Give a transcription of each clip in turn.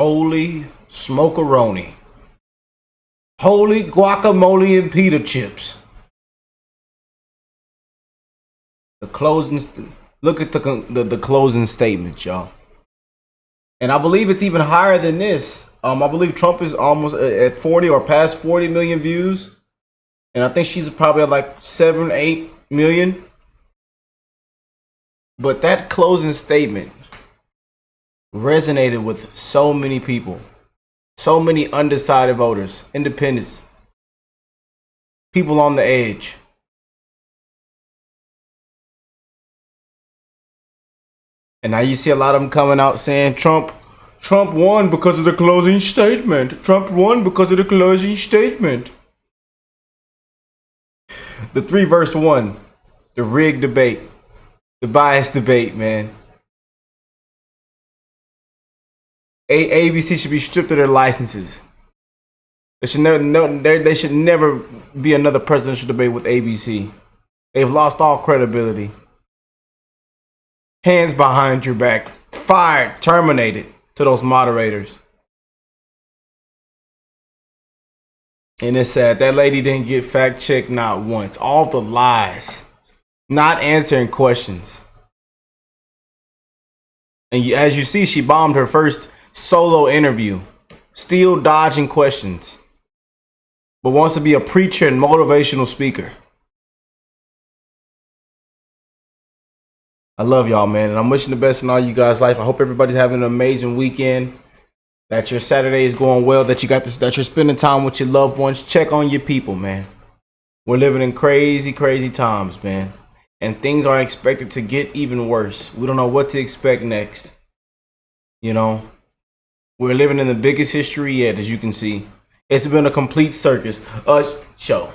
Holy smokeroni. Holy guacamole and pita chips. The closing, look at the closing statement, y'all. And I believe it's even higher than this. I believe Trump is almost at 40 or past 40 million views. And I think she's probably at like 7, 8 million. But that closing statement resonated with so many people. So many undecided voters, independents, people on the edge. And now you see a lot of them coming out saying Trump won because of the closing statement. Trump won because of the closing statement. The 3 verse 1, the rigged debate, the bias debate, man. ABC should be stripped of their licenses. There should never be another presidential debate with ABC. They've lost all credibility. Hands behind your back. Fired, terminated to those moderators. And it's sad. That lady didn't get fact checked not once. All the lies. Not answering questions. And as you see, she bombed her first solo interview. Still dodging questions. But wants to be a preacher and motivational speaker. I love y'all, man, and I'm wishing the best in all you guys' life. I hope everybody's having an amazing weekend, that your Saturday is going well, that you got this, that you're spending time with your loved ones. Check on your people, man. We're living in crazy, crazy times, man, and things are expected to get even worse. We don't know what to expect next. You know, we're living in the biggest history yet, as you can see. It's been a complete circus, show.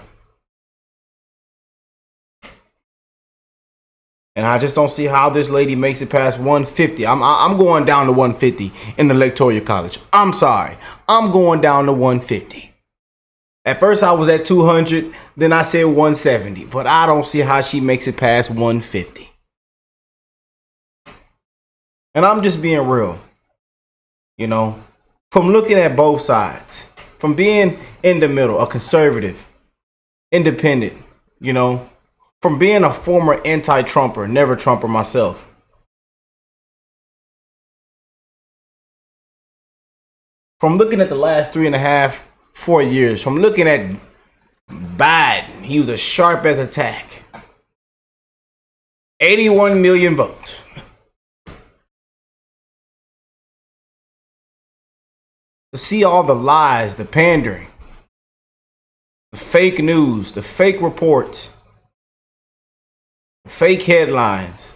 And I just don't see how this lady makes it past 150. I'm going down to 150 in the Electoral College. I'm sorry. I'm going down to 150. At first I was at 200. Then I said 170. But I don't see how she makes it past 150. And I'm just being real. You know, from looking at both sides. From being in the middle, a conservative, independent, you know. From being a former anti-Trumper, never Trumper myself. From looking at the last 3.5, 4 years. From looking at Biden, he was as sharp as a tack. 81 million votes. To see all the lies, the pandering, the fake news, the fake reports, fake headlines,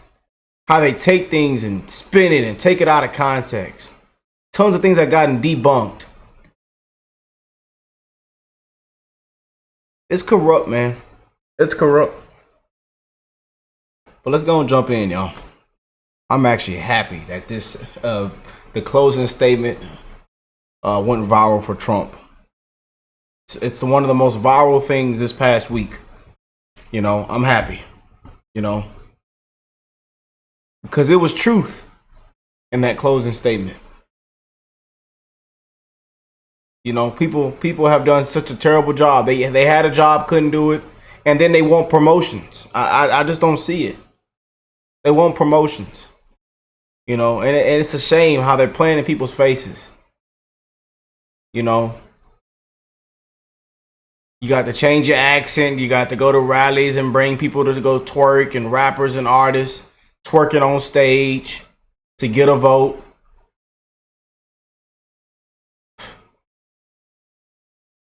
how they take things and spin it and take it out of context. Tons of things that gotten debunked. It's corrupt, man. It's corrupt. But let's go and jump in, y'all. I'm actually happy that this, the closing statement went viral for Trump. It's one of the most viral things this past week. You know, I'm happy. You know, because it was truth in that closing statement. You know, people have done such a terrible job. They had a job, couldn't do it, and then they want promotions. I just don't see it. They want promotions. You know, and it's a shame how they're playing in people's faces. You know. You got to change your accent. You got to go to rallies and bring people to go twerk, and rappers and artists twerking on stage to get a vote.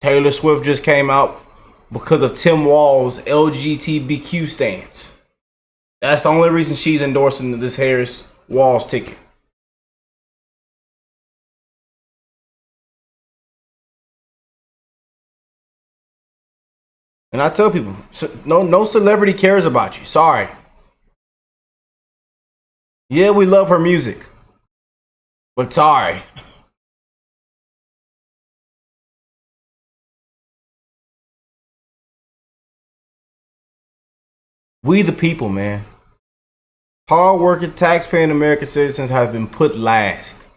Taylor Swift just came out because of Tim Wall's LGBTQ stance. That's the only reason she's endorsing this Harris Walls ticket. And I tell people, no celebrity cares about you. Sorry. Yeah, we love her music. But sorry. We the people, man. Hard-working, tax-paying American citizens have been put last.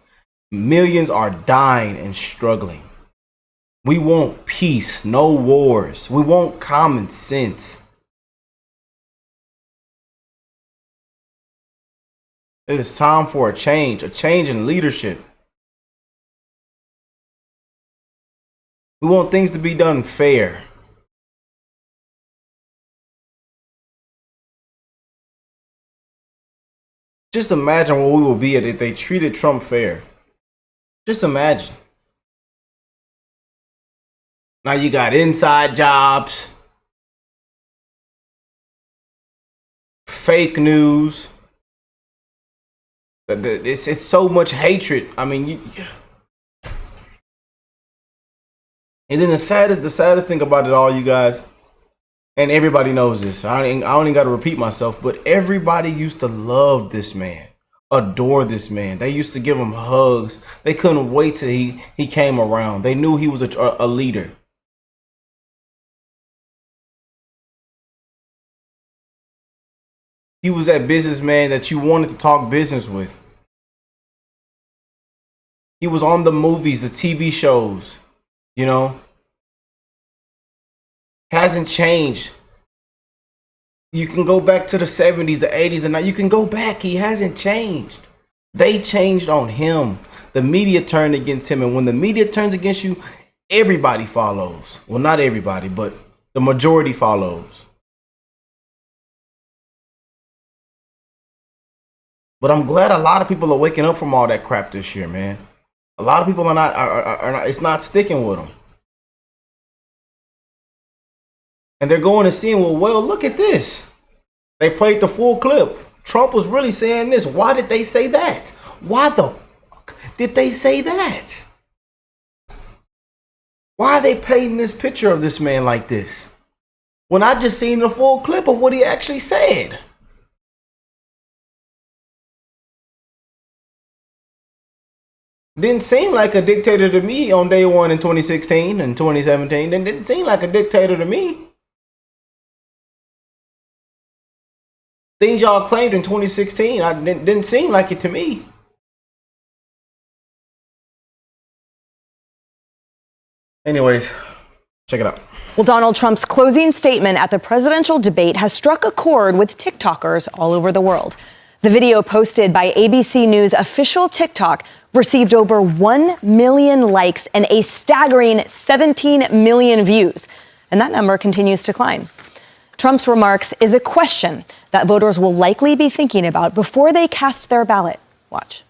Millions are dying and struggling. We want peace, no wars. We want common sense. It is time for a change in leadership. We want things to be done fair. Just imagine where we would be if they treated Trump fair. Just imagine. Now you got inside jobs, fake news. It's so much hatred. I mean, and then the saddest thing about it all, you guys, and everybody knows this. I don't even got to repeat myself, but everybody used to love this man, adore this man. They used to give him hugs. They couldn't wait till he came around. They knew he was a leader. He was that businessman that you wanted to talk business with. He was on the movies, the TV shows, you know. Hasn't changed. You can go back to the 70s, the 80s, and now you can go back. He hasn't changed. They changed on him. The media turned against him. And when the media turns against you, everybody follows. Well, not everybody, but the majority follows. But I'm glad a lot of people are waking up from all that crap this year, man. A lot of people are not, it's not sticking with them. And they're going and seeing, well, look at this. They played the full clip. Trump was really saying this. Why did they say that? Why the fuck did they say that? Why are they painting this picture of this man like this? When I just seen the full clip of what he actually said. Didn't seem like a dictator to me on day one in 2016 and 2017. Didn't seem like a dictator to me. Things y'all claimed in 2016, didn't seem like it to me. Anyways, check it out. Well, Donald Trump's closing statement at the presidential debate has struck a chord with TikTokers all over the world. The video posted by ABC News official TikTok received over 1 million likes and a staggering 17 million views. And that number continues to climb. Trump's remarks is a question that voters will likely be thinking about before they cast their ballot. Watch.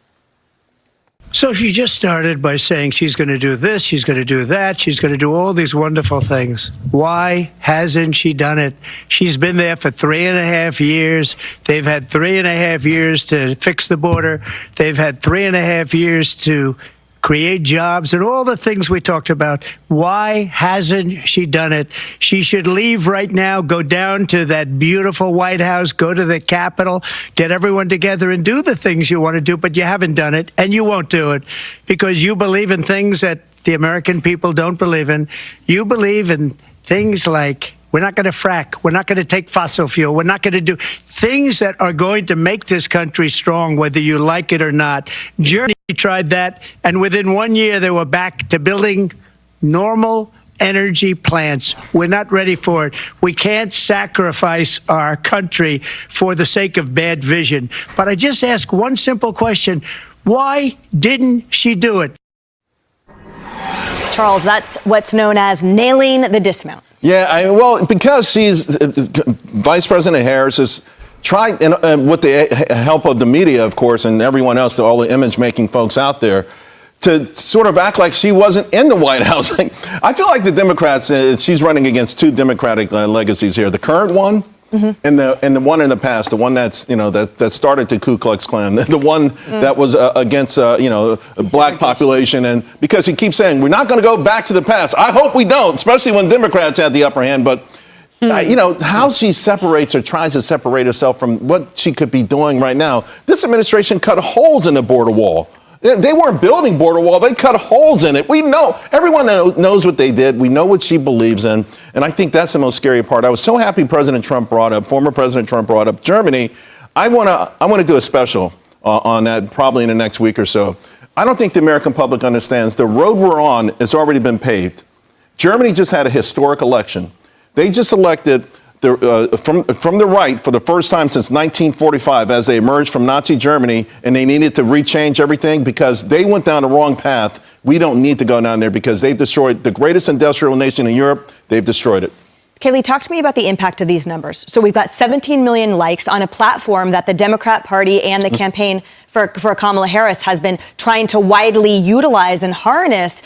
So she just started by saying she's going to do this, she's going to do that, she's going to do all these wonderful things. Why hasn't she done it? She's been there for 3.5 years. They've had 3.5 years to fix the border. They've had 3.5 years to create jobs and all the things we talked about. Why hasn't she done it? She should leave right now, go down to that beautiful White House, go to the Capitol, get everyone together and do the things you want to do, but you haven't done it and you won't do it because you believe in things that the American people don't believe in. You believe in things like we're not going to frack. We're not going to take fossil fuel. We're not going to do things that are going to make this country strong, whether you like it or not. Germany tried that, and within 1 year, they were back to building normal energy plants. We're not ready for it. We can't sacrifice our country for the sake of bad vision. But I just ask one simple question. Why didn't she do it? Charles, that's what's known as nailing the dismount. Yeah, well, because she's Vice President Harris has tried, and with the help of the media, of course, and everyone else, all the image-making folks out there, to sort of act like she wasn't in the White House. I feel like the Democrats, she's running against two Democratic legacies here. The current one and the one in the past, the one that's, that started the Ku Klux Klan, the one that was against, black population. And because he keeps saying, we're not going to go back to the past. I hope we don't, especially when Democrats had the upper hand. But, how she separates or tries to separate herself from what she could be doing right now. This administration cut holes in the border wall. They weren't building border wall. They cut holes in it. We know. Everyone knows what they did. We know what she believes in. And I think that's the most scary part. I was so happy former President Trump brought up Germany. I want to do a special on that probably in the next week or so. I don't think the American public understands the road we're on has already been paved. Germany just had a historic election. They just elected from the right for the first time since 1945 as they emerged from Nazi Germany, and they needed to rechange everything because they went down the wrong path. We don't need to go down there because they've destroyed the greatest industrial nation in Europe. They've destroyed it. Kaylee, talk to me about the impact of these numbers. So we've got 17 million likes on a platform that the Democrat Party and the campaign for Kamala Harris has been trying to widely utilize and harness.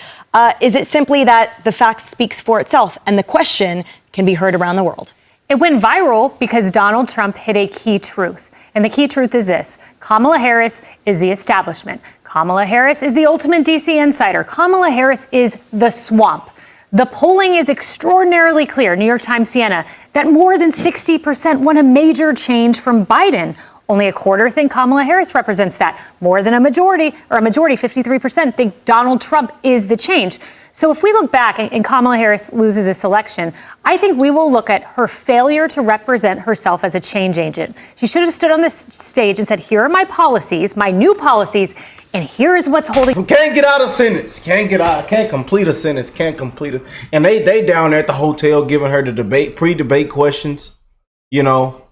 Is it simply that the fact speaks for itself and the question can be heard around the world? It went viral because Donald Trump hit a key truth. And the key truth is this: Kamala Harris is the establishment. Kamala Harris is the ultimate DC insider. Kamala Harris is the swamp. The polling is extraordinarily clear. New York Times, Siena, that more than 60% want a major change from Biden. Only a quarter think Kamala Harris represents that. More than a majority, 53%, think Donald Trump is the change. So if we look back and Kamala Harris loses this election, I think we will look at her failure to represent herself as a change agent. She should have stood on this stage and said, here are my policies, my new policies, and here is what's holding. Can't get out a sentence. Can't complete a sentence. Can't complete it. And they down there at the hotel giving her the pre-debate questions. You know,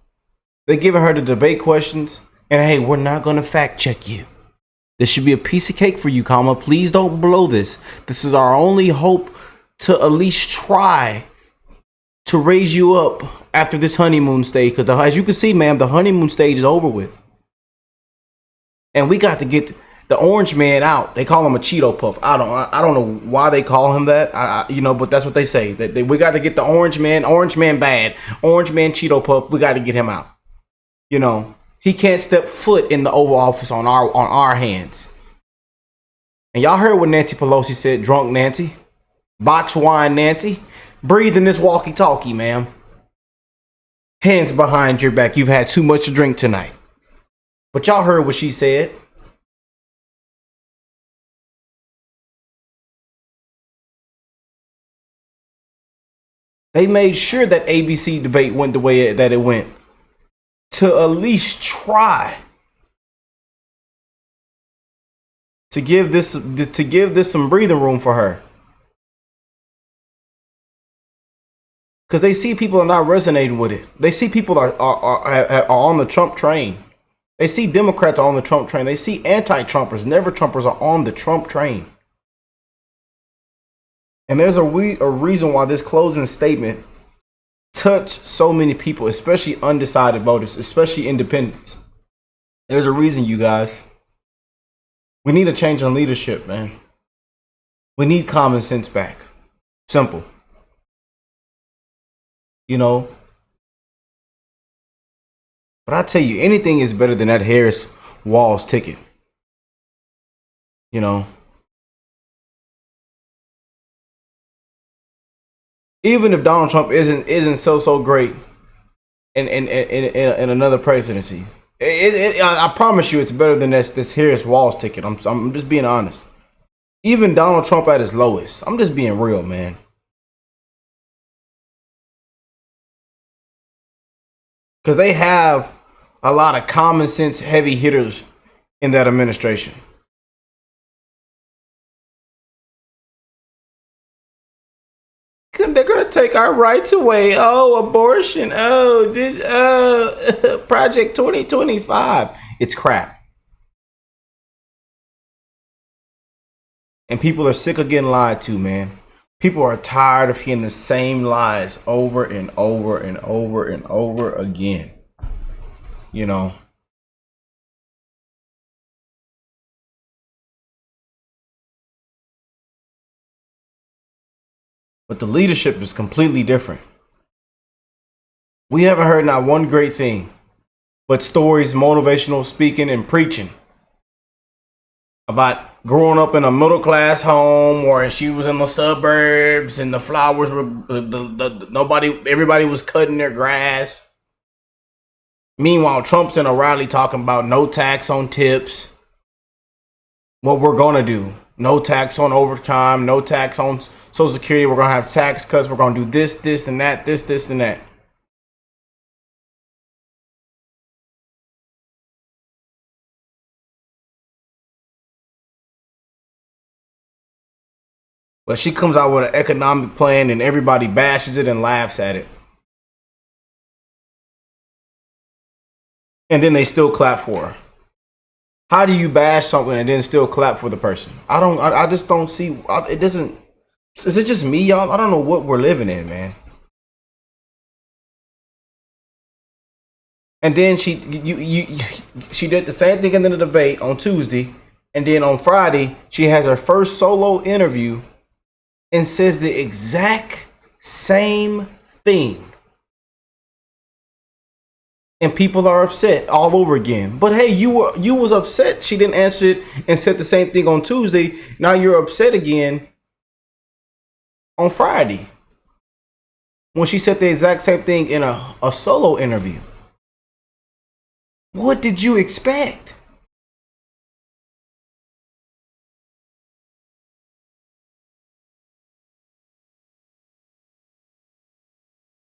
they're giving her the debate questions. And hey, we're not going to fact check you. This should be a piece of cake for you, Kamala. Please don't blow this. This is our only hope to at least try to raise you up after this honeymoon stage. Because as you can see, ma'am, the honeymoon stage is over with. And we got to get the orange man out. They call him a Cheeto Puff. I don't know why they call him that. But that's what they say. We got to get the orange man bad. Orange man Cheeto Puff. We got to get him out. You know. He can't step foot in the Oval Office on our hands. And y'all heard what Nancy Pelosi said, drunk Nancy, box wine Nancy. Breathe in this walkie-talkie, ma'am. Hands behind your back. You've had too much to drink tonight. But y'all heard what she said. They made sure that ABC debate went the way that it went, to at least try to give this some breathing room for her, because they see people are not resonating with it. They see people are on the Trump train. They see Democrats are on the Trump train. They see anti-Trumpers, never Trumpers are on the Trump train. And there's a reason why this closing statement touched so many people, especially undecided voters, especially independents. There's a reason, you guys. We need a change in leadership, man. We need common sense back. Simple. You know. But I tell you, anything is better than that Harris Walls ticket. You know. Even if Donald Trump isn't so great in another presidency, I promise you it's better than this Harris Walls ticket. I'm just being honest. Even Donald Trump at his lowest, I'm just being real, man. Because they have a lot of common sense heavy hitters in that administration. They're going to take our rights away. Oh, abortion. Oh, Project 2025. It's crap. And people are sick of getting lied to, man. People are tired of hearing the same lies over and over and over and over again. You know. But the leadership is completely different. We haven't heard not one great thing, but stories, motivational speaking, and preaching about growing up in a middle class home, or she was in the suburbs and the flowers were everybody was cutting their grass. Meanwhile, Trump's in a rally talking about no tax on tips. What we're gonna do. No tax on overtime, no tax on Social Security. We're going to have tax cuts. We're going to do this, and that, this, and that. But she comes out with an economic plan and everybody bashes it and laughs at it. And then they still clap for her. How do you bash something and then still clap for the person? I just don't see, it doesn't, is it just me, y'all? I don't know what we're living in, man. And then she did the same thing in the debate on Tuesday. And then on Friday, she has her first solo interview and says the exact same thing. And people are upset all over again. But hey, you was upset. She didn't answer it and said the same thing on Tuesday. Now you're upset again on Friday when she said the exact same thing in a solo interview. What did you expect?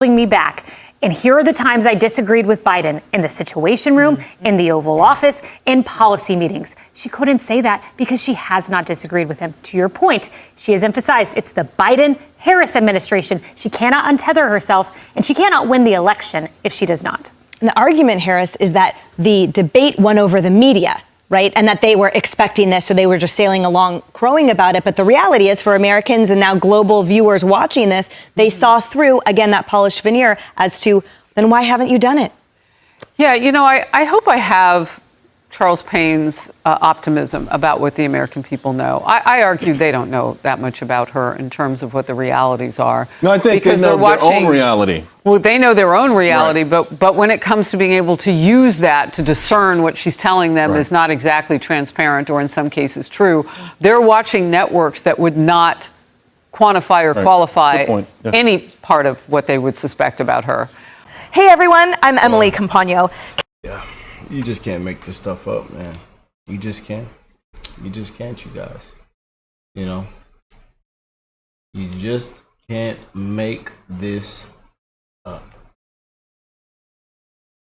Me back. And here are the times I disagreed with Biden: in the Situation Room, in the Oval Office, in policy meetings. She couldn't say that because she has not disagreed with him. To your point, she has emphasized it's the Biden-Harris administration. She cannot untether herself, and she cannot win the election if she does not. And the argument, Harris, is that the debate won over the media, right? And that they were expecting this, so they were just sailing along, crowing about it. But the reality is, for Americans and now global viewers watching this, they saw through, again, that polished veneer as to, then why haven't you done it? Yeah, you know, I hope I have Charles Payne's optimism about what the American people know. I argue they don't know that much about her in terms of what the realities are. No, I think they know their own reality. Well, they know their own reality, right. but when it comes to being able to use that to discern what she's telling them right. is not exactly transparent or in some cases true, they're watching networks that would not quantify or right. qualify Yeah. any part of what they would suspect about her. Hey, everyone, I'm Emily Campagno. Yeah, you just can't make this stuff up, man. You just can't. You just can't, you guys. You know? You just can't make this up.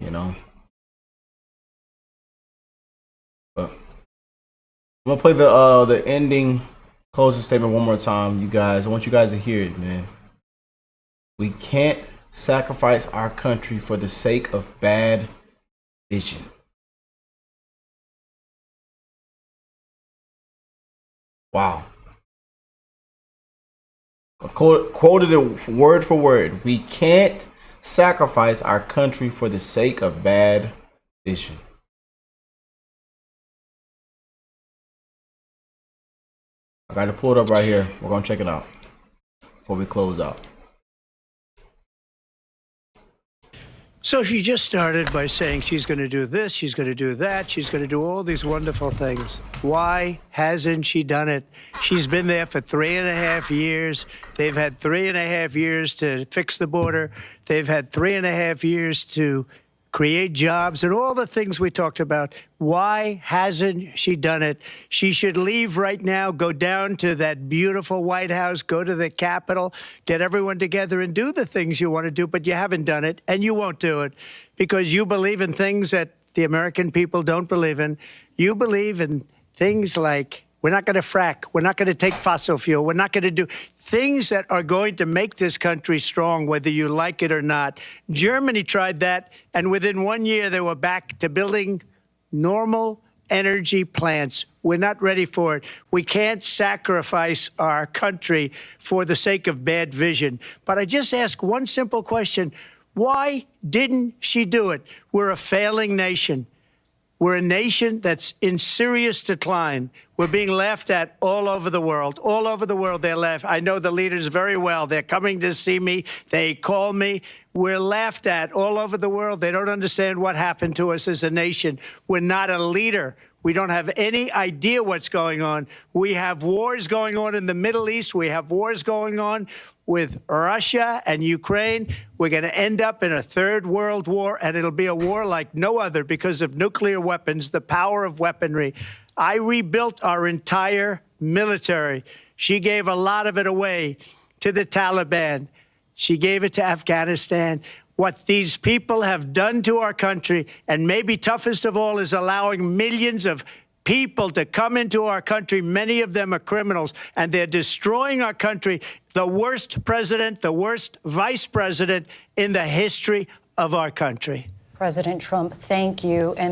You know? But I'm gonna play the ending closing statement one more time, you guys. I want you guys to hear it, man. We can't sacrifice our country for the sake of bad vision. Wow. Quoted it word for word. We can't sacrifice our country for the sake of bad vision. I got to pull it up right here. We're going to check it out before we close out. So she just started by saying she's going to do this, she's going to do that, she's going to do all these wonderful things. Why hasn't she done it? She's been there for 3.5 years. They've had 3.5 years to fix the border. They've had 3.5 years to create jobs and all the things we talked about. Why hasn't she done it? She should leave right now, go down to that beautiful White House, go to the Capitol, get everyone together and do the things you want to do, but you haven't done it and you won't do it because you believe in things that the American people don't believe in. You believe in things like we're not going to frack. We're not going to take fossil fuel. We're not going to do things that are going to make this country strong, whether you like it or not. Germany tried that, and within 1 year, they were back to building normal energy plants. We're not ready for it. We can't sacrifice our country for the sake of bad vision. But I just ask one simple question. Why didn't she do it? We're a failing nation. We're a nation that's in serious decline. We're being laughed at all over the world. All over the world, they're laughing. I know the leaders very well. They're coming to see me. They call me. We're laughed at all over the world. They don't understand what happened to us as a nation. We're not a leader. We don't have any idea what's going on. We have wars going on in the Middle East. We have wars going on with Russia and Ukraine. We're going to end up in a third world war, and it'll be a war like no other because of nuclear weapons, the power of weaponry. I rebuilt our entire military. She gave a lot of it away to the Taliban. She gave it to Afghanistan. What these people have done to our country, and maybe toughest of all, is allowing millions of people to come into our country. Many of them are criminals, and they're destroying our country. The worst president, the worst vice president in the history of our country. President Trump, thank you. And